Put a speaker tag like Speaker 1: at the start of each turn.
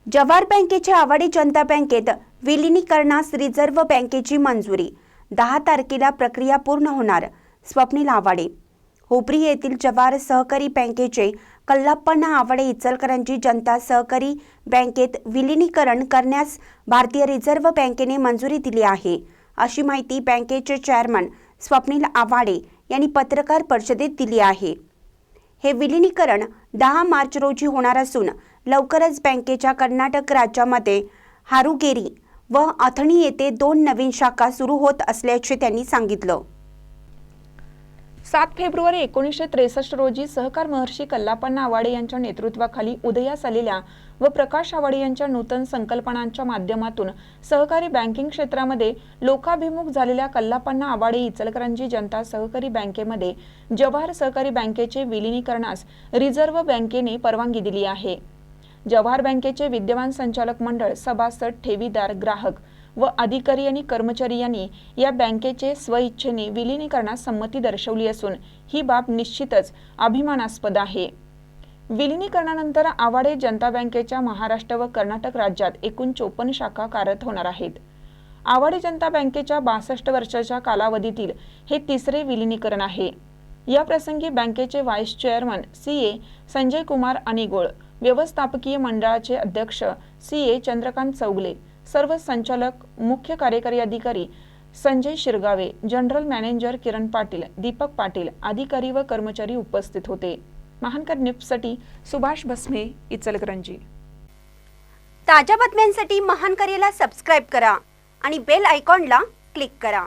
Speaker 1: जवाहर बँकेच्या आवाडी जनता बँकेत विलीनीकरणास रिझर्व्ह बँकेची मंजुरी 10 तारखेला प्रक्रिया पूर्ण होणार. स्वप्नील आवाडे. हुपरी येथील जवाहर सहकारी बँकेचे कल्लाप्पा आवाडे इचलकरंजी जनता सहकारी बँकेत विलीनीकरण करण्यास भारतीय रिझर्व्ह बँकेने मंजुरी दिली आहे, अशी माहिती बँकेचे चेअरमन स्वप्नील आवाडे यांनी पत्रकार परिषदेत दिली आहे. हे विलीनीकरण 10 मार्च रोजी होणार असून लवकरच बँकेच्या कर्नाटक राज्यामध्ये हारुगेरी व अथणी येथे 2 नवीन शाखा सुरू होत असल्याचे त्यांनी सांगितलं.
Speaker 2: 7 फेब्रुवारी 1963 रोजी सहकार महर्षी कल्लाप्पा आवाडे यांच्या नेतृत्वाखाली उदयास आलेल्या व प्रकाश आवाडे यांच्या नूतन संकल्पनांच्या माध्यमातून सहकारी बँकिंग क्षेत्रामध्ये लोकाभिमुख झालेल्या कल्लाप्पा आवाडे इचलकरंजी जनता सहकारी बँकेमध्ये जवाहर सहकारी बँकेचे विलीनीकरणास रिझर्व्ह बँकेने परवानगी दिली आहे. जवाहर बँकेचे विद्यमान संचालक मंडळ, सभासद, ठेवीदार, ग्राहक व अधिकारी आणि कर्मचारी यांनी या बँकेचे स्वइच्छेने विलीनीकरणास संमती दर्शवली असून ही बाब निश्चितच अभिमानास्पद आहे. विलीनीकरणानंतर आवाडे जनता बँकेच्या महाराष्ट्र व कर्नाटक राज्यात एकूण 54 शाखा कार्यरत होणार आहेत. आवाडे जनता बँकेच्या 62 वर्षाच्या कालावधीतील हे तिसरे विलीनीकरण आहे. या प्रसंगी बँकेचे vice chairman CA Sanjay Kumar Anigol, व्यवस्थापकीय मंडळाचे अध्यक्ष CA चंद्रकांत चौगले, सर्व संचालक, मुख्य कार्यकारी अधिकारी संजय शिरगावे, जनरल मॅनेजर किरण पाटील, दीपक पाटील, अधिकारी व कर्मचारी उपस्थित होते. महानकर न्यूजसाठी सुभाष भस्मे, इचलकरंजी.
Speaker 1: ताज्या बातम्यांसाठी महानकरेला सबस्क्राइब करा आणि बेल आयकॉनला क्लिक करा.